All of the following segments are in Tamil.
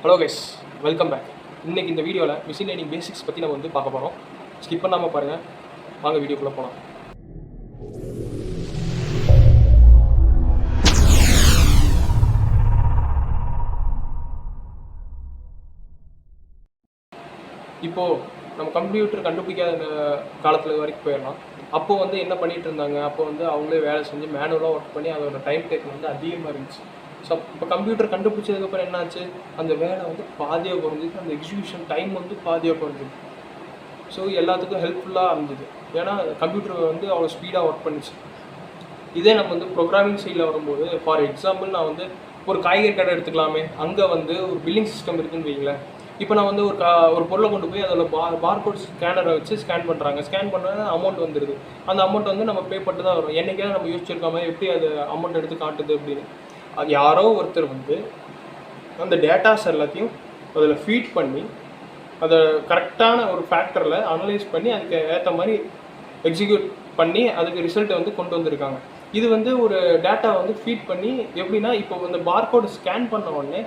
Hello guys, welcome back. இன்றைக்கி இந்த வீடியோவில் மிஷின் லேர்னிங் பேசிக்ஸ் பற்றி நம்ம வந்து பார்க்க போகிறோம். ஸ்கிப் பண்ணாமல் பாருங்கள். வாங்க வீடியோக்குள்ளே போகலாம். இப்போது நம்ம கம்ப்யூட்டர் கண்டுபிடிக்காத காலத்தில் வரைக்கும் போயிடலாம். அப்போது வந்து என்ன பண்ணிகிட்டு இருந்தாங்க, அப்போ வந்து அவங்களே வேலை செஞ்சு மேனுவலாக ஒர்க் பண்ணி அதோட டைம் டேக் வந்து அதிகமாக இருந்துச்சு. ஸோ இப்போ கம்ப்யூட்டர் கண்டுபிடிச்சதுக்கப்புறம் என்னாச்சு, அந்த வேலை வந்து பாதியாக குறைஞ்சிது, அந்த எக்ஸிக்யூஷன் டைம் வந்து பாதியாக குறைஞ்சிது. ஸோ எல்லாத்துக்கும் ஹெல்ப்ஃபுல்லாக இருந்தது. ஏன்னா கம்ப்யூட்டர் வந்து அவ்வளோ ஸ்பீடாக ஒர்க் பண்ணிச்சு. இதே நம்ம வந்து ப்ரோக்ராமிங் சைடில் வரும்போது, ஃபார் எக்ஸாம்பிள் நான் வந்து ஒரு காய்கறி கடை எடுத்துக்கலாமே. அங்கே வந்து ஒரு பில்லிங் சிஸ்டம் இருக்குன்னு வைங்களேன். இப்போ நான் வந்து ஒரு பொருளை கொண்டு போய் அதில் பார்கோட் ஸ்கேனரை வச்சு ஸ்கேன் பண்ணுறாங்க. ஸ்கேன் பண்ண அமௌண்ட் வந்துடுது. அந்த அமௌண்ட் வந்து நம்ம பே பண்ணிட்டு தான் வரும். என்றைக்காவது நம்ம யோசிச்சிருக்காம எப்படி அது அமௌண்ட் எடுத்து காட்டுது அப்படின்னு. அது யாரோ ஒருத்தர் வந்து அந்த டேட்டாஸ் எல்லாத்தையும் அதில் ஃபீட் பண்ணி அதை கரெக்டான ஒரு ஃபேக்டரில் அனலைஸ் பண்ணி அதுக்கு ஏற்ற மாதிரி எக்ஸிக்யூட் பண்ணி அதுக்கு ரிசல்ட்டை வந்து கொண்டு வந்திருக்காங்க. இது வந்து ஒரு டேட்டா வந்து ஃபீட் பண்ணி எப்படின்னா, இப்போ இந்த பார்கோடு ஸ்கேன் பண்ண உடனே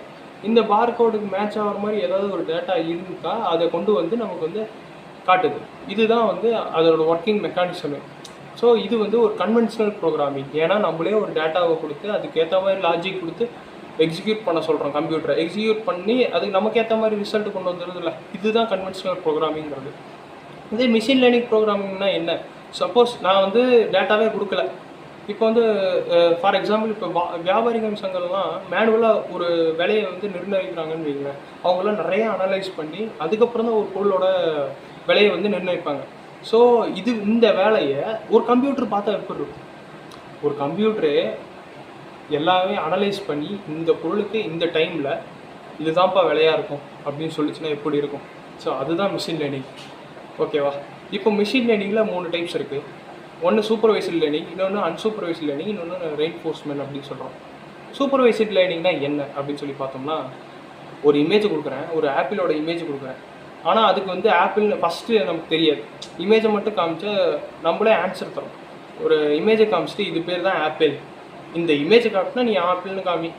இந்த பார்கோடுக்கு மேட்ச் ஆகிற மாதிரி ஏதாவது ஒரு டேட்டா இருக்கா அதை கொண்டு வந்து நமக்கு வந்து காட்டுது. இதுதான் வந்து அதோட ஒர்க்கிங் மெக்கானிசமே. ஸோ இது வந்து ஒரு கன்வென்ஷனல் ப்ரோக்ராமிங். ஏன்னா நம்மளே ஒரு டேட்டாவை கொடுத்து அதுக்கேற்ற மாதிரி லாஜிக் கொடுத்து எக்ஸிக்யூட் பண்ண சொல்கிறோம். கம்ப்யூட்டரை எக்ஸிக்யூட் பண்ணி அதுக்கு நமக்கு ஏற்ற மாதிரி ரிசல்ட் கொண்டு வந்துடுது இல்லை. இதுதான் கன்வென்ஷனல் ப்ரோக்ராமிங்கிறது. இதே மிஷின் லேர்னிங் ப்ரோக்ராமிங்னா என்ன? சப்போஸ் நான் வந்து டேட்டாவே கொடுக்கல. இப்போ வந்து ஃபார் எக்ஸாம்பிள் இப்போ வியாபாரிக சங்கம்லாம் மேனுவலாக ஒரு விலையை வந்து நிர்ணயிக்கிறாங்கன்னு வைங்களேன். அவங்களாம் நிறைய அனலைஸ் பண்ணி அதுக்கப்புறம் தான் ஒரு பொருளோட விலையை வந்து நிர்ணயிப்பாங்க. ஸோ இந்த வேலையை ஒரு கம்ப்யூட்டர் பார்த்தா எப்படி இருக்கும்? ஒரு கம்ப்யூட்டரே எல்லாமே அனலைஸ் பண்ணி இந்த பொருளுக்கு இந்த டைமில் இதுதான்ப்பா விலையாக இருக்கும் அப்படின்னு சொல்லிச்சுன்னா எப்படி இருக்கும்? ஸோ அதுதான் மிஷின் லேர்னிங். ஓகேவா? இப்போ மிஷின் லேர்னிங்கில் 3 டைப்ஸ் இருக்குது. ஒன்று சூப்பர்வைஸ்டு லேர்னிங், இன்னொன்று அன்சூப்பர்வைஸ்டு லேர்னிங், இன்னொன்று ரெயின்ஃபோர்ஸ்மெண்ட் அப்படின்னு சொல்கிறோம். சூப்பர்வைஸ்டு லேர்னிங்னா என்ன அப்படின்னு சொல்லி பார்த்தோம்னா, ஒரு இமேஜ் கொடுக்குறேன், ஒரு ஆப்பிளோட இமேஜ் கொடுக்குறேன். ஆனால் அதுக்கு வந்து ஆப்பிள்னு ஃபஸ்ட்டு நமக்கு தெரியாது. இமேஜை மட்டும் காமிச்சு நம்மளே ஆன்சர் தரோம். ஒரு இமேஜை காமிச்சிட்டு இது பேர் தான் ஆப்பிள், இந்த இமேஜை காட்டினா நீ ஆப்பிள்னு காமி.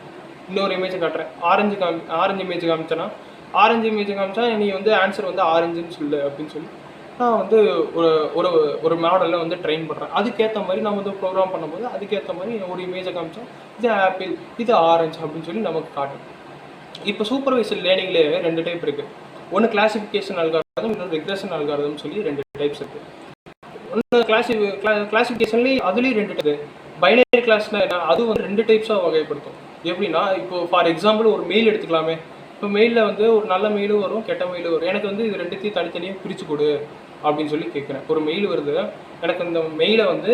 இன்னொரு இமேஜை காட்டுறேன், ஆரஞ்சு இமேஜ் காமிச்சேன்னா ஆரஞ்சு இமேஜை காமிச்சா நீ வந்து ஆன்சர் வந்து ஆரஞ்சுன்னு சொல்லு அப்படின்னு சொல்லி நான் வந்து ஒரு ஒரு மாடலில் வந்து ட்ரெயின் பண்ணுறேன். அதுக்கேற்ற மாதிரி நம்ம வந்து ப்ரோக்ராம் பண்ணும்போது அதுக்கேற்ற மாதிரி ஒரு இமேஜை காமிச்சா இது ஆப்பிள், இது ஆரஞ்சு அப்படின்னு சொல்லி நமக்கு காட்டும். இப்போ சூப்பர்வைஸ்டு லேர்னிங்லேயே 2 டைப் இருக்குது. ஒன்று கிளாசிஃபிகேஷன் அல்காரிதம், இன்னொன்று ரெக்ரெஷன் அல்காரிதம் சொல்லி 2 டைப்ஸ் இருக்குது. ஒன்று கிளாசிஃபிகேஷன்லேயே அதுலேயும் 2 டைப். பைனரி கிளாஸ்னால் என்ன, அது வந்து 2 டைப்ஸாக வகைப்படுத்தும். எப்படின்னா, இப்போ ஃபார் எக்ஸாம்பிள் ஒரு மெயில் எடுத்துக்கலாமே. இப்போ மெயிலில் வந்து ஒரு நல்ல மெயிலும் வரும், கெட்ட மெயிலும் வரும். எனக்கு வந்து இது 2த்தையும் தனித்தனியாக பிரித்து கொடு அப்படின்னு சொல்லி கேட்குறேன். ஒரு மெயில் வருது, எனக்கு இந்த மெயிலை வந்து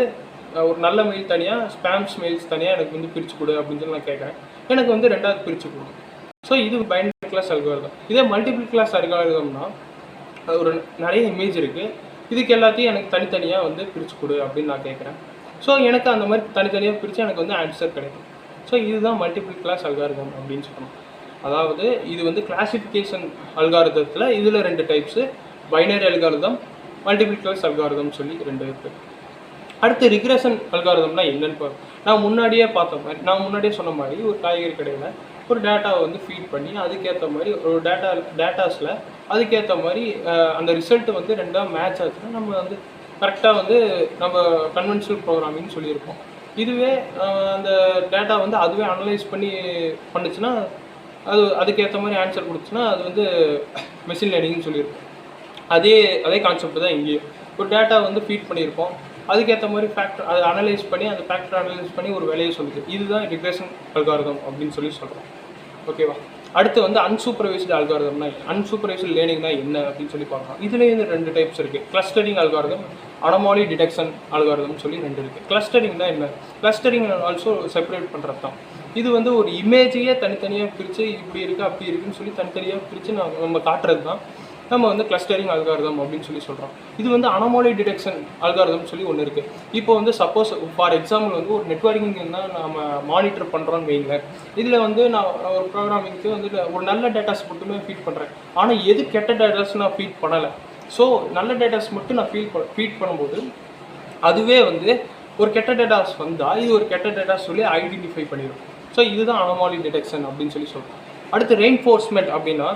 ஒரு நல்ல மெயில் தனியாக, ஸ்பேம்ஸ் மெயில்ஸ் தனியாக எனக்கு வந்து பிரித்து கொடு அப்படின்னு சொல்லி நான் கேட்குறேன். எனக்கு வந்து 2வது பிரித்து கொடு. ஸோ இது பைனரி கிளாஸ் அல்காரிதம். இதே மல்டிபிள் கிளாஸ் அல்காரிதம்னா ஒரு நிறைய இமேஜ் இருக்குது, இதுக்கு எல்லாத்தையும் எனக்கு தனித்தனியாக வந்து பிரித்து கொடு அப்படின்னு நான் கேட்குறேன். ஸோ எனக்கு அந்த மாதிரி தனித்தனியாக பிரித்து எனக்கு வந்து ஆன்சர் கிடைக்கும். ஸோ இதுதான் மல்டிபிள் கிளாஸ் அல்காரிதம் அப்படின்னு சொல்லணும். அதாவது இது வந்து கிளாசிஃபிகேஷன் அல்காரிதத்தில் இதில் 2 types, binary algorithm, multiple class algorithm சொல்லி 2 இருக்குது. அடுத்து ரிக்ரெஷன் அல்காரிதம்னா என்னன்னு நான் முன்னாடியே சொன்ன மாதிரி ஒரு காய்கறி கடையில் ஒரு டேட்டாவை வந்து ஃபீட் பண்ணி அதுக்கேற்ற மாதிரி ஒரு டேட்டாஸில் அதுக்கேற்ற மாதிரி அந்த ரிசல்ட்டு வந்து 2ஆக மேட்ச் ஆச்சுன்னா நம்ம வந்து கரெக்டாக வந்து நம்ம கன்வென்ஷனல் ப்ரோக்ராமிங் சொல்லியிருப்போம். இதுவே அந்த டேட்டா வந்து அதுவே அனலைஸ் பண்ணுச்சுன்னா அதுக்கேற்ற மாதிரி ஆன்சர் கொடுத்துச்சுன்னா அது வந்து மெஷின் லேர்னிங்னு சொல்லியிருப்போம். அதே கான்செப்ட் தான் இங்கேயும். ஒரு டேட்டா வந்து ஃபீட் பண்ணியிருப்போம், அதுக்கேற்ற மாதிரி அதை அனலைஸ் பண்ணி அந்த ஃபேக்டரை அனலைஸ் பண்ணி ஒரு வேலையை சொல்லுது. இதுதான் ரிக்ரெஷன் அல்காரிதம் அப்படின்னு சொல்லி சொல்கிறோம். ஓகேவா? அடுத்து வந்து அன்சூப்பர்வைஸ்டு அல்காரிதம்னா அன்சூப்பர்வைஸ்டு லேர்னிங்னா என்ன அப்படின்னு சொல்லி பார்க்கலாம். இதுலேயே 2 டைப்ஸ் இருக்குது. Clustering algorithm, anomaly detection algorithm சொல்லி 2 இருக்குது. கிளஸ்டரிங்னா என்ன? கிளஸ்டரிங் ஆல்சோ செப்பரேட் பண்ணுறது தான். இது வந்து ஒரு இமேஜையே தனித்தனியாக பிரித்து இப்படி இருக்குது அப்படி இருக்குன்னு சொல்லி தனித்தனியாக பிரித்து நம்ம காட்டுறது தான் நம்ம வந்து கிளஸ்டரிங் அல்காரிதம் அப்படின்னு சொல்லி சொல்கிறோம். இது வந்து அனாமலி டிடெக்ஷன் அல்காரிதம் சொல்லி ஒன்று இருக்குது. இப்போ வந்து சப்போஸ் ஃபார் எக்ஸாம்பிள் வந்து ஒரு நெட்வொர்க்கிங் தான் நம்ம மானிட்டர் பண்ணுறோன்னு வைங்களேன். இதில் வந்து நான் ஒரு ப்ரோக்ராமிங்க்கு வந்து ஒரு நல்ல டேட்டாஸ் மட்டுமே ஃபீட் பண்ணுறேன், ஆனால் எது கெட்ட டேட்டாஸ் நான் ஃபீட் பண்ணலை. ஸோ நல்ல டேட்டாஸ் மட்டும் நான் ஃபீட் பண்ணும்போது அதுவே வந்து ஒரு கெட்ட டேட்டாஸ் வந்தால் இது ஒரு கெட்ட டேட்டாஸ் சொல்லி ஐடென்டிஃபை பண்ணிடும். ஸோ இதுதான் அனாமலி டிடெக்ஷன் அப்படின்னு சொல்லி சொல்கிறோம். அடுத்து ரெயின்ஃபோர்ஸ்மெண்ட் அப்படின்னா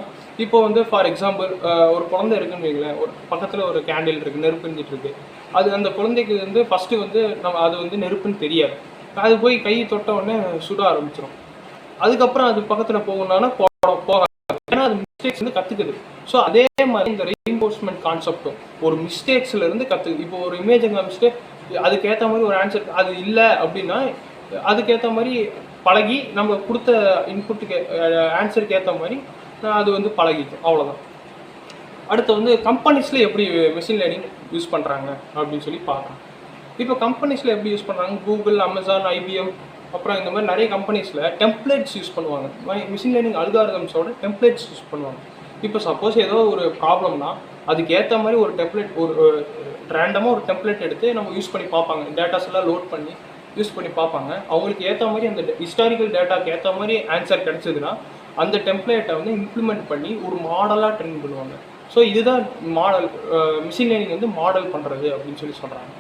இப்போ வந்து ஃபார் எக்ஸாம்பிள் ஒரு குழந்தை இருக்குன்னு வைங்களேன், ஒரு பக்கத்தில் ஒரு கேண்டில் இருக்குது, நெருப்பு எரிஞ்சிட்டு இருக்கு. அது அந்த குழந்தைக்கு வந்து ஃபஸ்ட்டு வந்து நம்ம அது வந்து நெருப்புன்னு தெரியாது. அது போய் கை தொட்ட உடனே சுட ஆரம்பிச்சிடும். அதுக்கப்புறம் அது பக்கத்தில் போகணும்னா போகாது. ஏன்னா அது மிஸ்டேக்ஸ் வந்து கற்றுக்குது. ஸோ அதே மாதிரி இந்த ரெயின்ஃபோர்ஸ்மெண்ட் கான்செப்டும் ஒரு மிஸ்டேக்ஸ்ல இருந்து கற்றுக்கு. இப்போ ஒரு இமேஜை காமிச்சிட்டு அதுக்கேற்ற மாதிரி ஒரு ஆன்சர் அது இல்லை அப்படின்னா அதுக்கேற்ற மாதிரி பழகி நம்ம கொடுத்த இன்புட்டுக்கு ஆன்சருக்கு ஏற்ற மாதிரி அது வந்து பழகிக்கும். அவ்வளோதான். அடுத்து வந்து கம்பெனிஸில் எப்படி மெஷின் லேர்னிங் யூஸ் பண்ணுறாங்க அப்படின்னு சொல்லி பார்க்கலாம். இப்போ கம்பெனிஸில் எப்படி யூஸ் பண்ணுறாங்க, கூகுள், அமேசான், IBM, அப்புறம் இந்த மாதிரி நிறைய கம்பெனிஸில் டெம்ப்ளேட்ஸ் யூஸ் பண்ணுவாங்க. மிஷின் லேர்னிங் அல்காரிதம்ஸோட டெம்ப்ளேட்ஸ் யூஸ் பண்ணுவாங்க. இப்போ சப்போஸ் ஏதோ ஒரு ப்ராப்ளம்னா அதுக்கு ஏற்ற மாதிரி ஒரு டெம்ப்ளேட், ஒரு ரேண்டமாக ஒரு டெம்ப்ளேட் எடுத்து நம்ம யூஸ் பண்ணி பார்ப்பாங்க. டேட்டாஸ் எல்லாம் லோட் பண்ணி யூஸ் பண்ணி பார்ப்பாங்க. அவங்களுக்கு ஏற்ற மாதிரி அந்த ஹிஸ்டாரிக்கல் டேட்டாக்கு ஏற்ற மாதிரி ஆன்சர் கிடச்சிதுன்னா அந்த டெம்ப்ளேட்டை வந்து இம்ப்ளிமெண்ட் பண்ணி ஒரு மாடலாக ட்ரெயின் பண்ணுவாங்க. ஸோ இதுதான் மாடல், மிஷின் லேர்னிங் வந்து மாடல் பண்ணுறது அப்படின்னு சொல்லி சொல்கிறாங்க.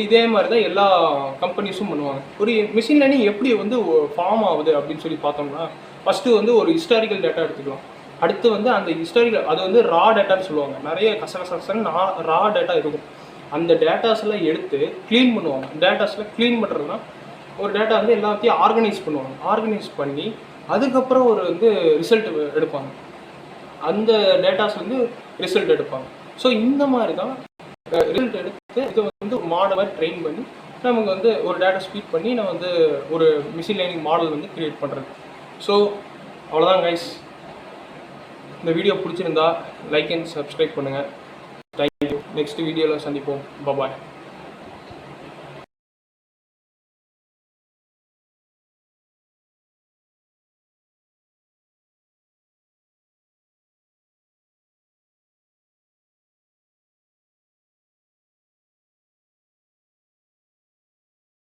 இதே மாதிரி தான் எல்லா கம்பெனிஸும் பண்ணுவாங்க. ஒரு மிஷின் லேர்னிங் எப்படி வந்து ஃபார்ம் ஆகுது அப்படின்னு சொல்லி பார்த்தோம்னா ஃபஸ்ட்டு வந்து ஒரு ஹிஸ்டாரிக்கல் டேட்டா எடுத்துக்கலாம். அடுத்து வந்து அந்த ஹிஸ்டாரிக்கல் அது வந்து ரா டேட்டான்னு சொல்லுவாங்க. நிறைய கசகசன்னு ரா டேட்டா இருக்கும். அந்த டேட்டாஸ் எல்லாம் எடுத்து க்ளீன் பண்ணுவாங்க. டேட்டாஸில் க்ளீன் பண்ணுறதுனா ஒரு டேட்டா வந்து எல்லாத்தையும் ஆர்கனைஸ் பண்ணுவாங்க. ஆர்கனைஸ் பண்ணி அதுக்கப்புறம் ஒரு வந்து ரிசல்ட் எடுப்பாங்க. அந்த டேட்டாஸ் வந்து ரிசல்ட் எடுப்பாங்க. ஸோ இந்த மாதிரி தான் ரிசல்ட் எடுத்து இதை வந்து மாடலாக ட்ரெயின் பண்ணி நமக்கு வந்து ஒரு டேட்டா ஸ்பீட் பண்ணி நான் வந்து ஒரு மிஷின் லேர்னிங் மாடல் வந்து க்ரியேட் பண்ணுறது. ஸோ அவ்வளோதான் கைஸ். இந்த வீடியோ பிடிச்சிருந்தா லைக் அண்ட் சப்ஸ்கிரைப் பண்ணுங்கள். தேங்க்யூ. நெக்ஸ்ட் வீடியோவில் சந்திப்போம். பாய்.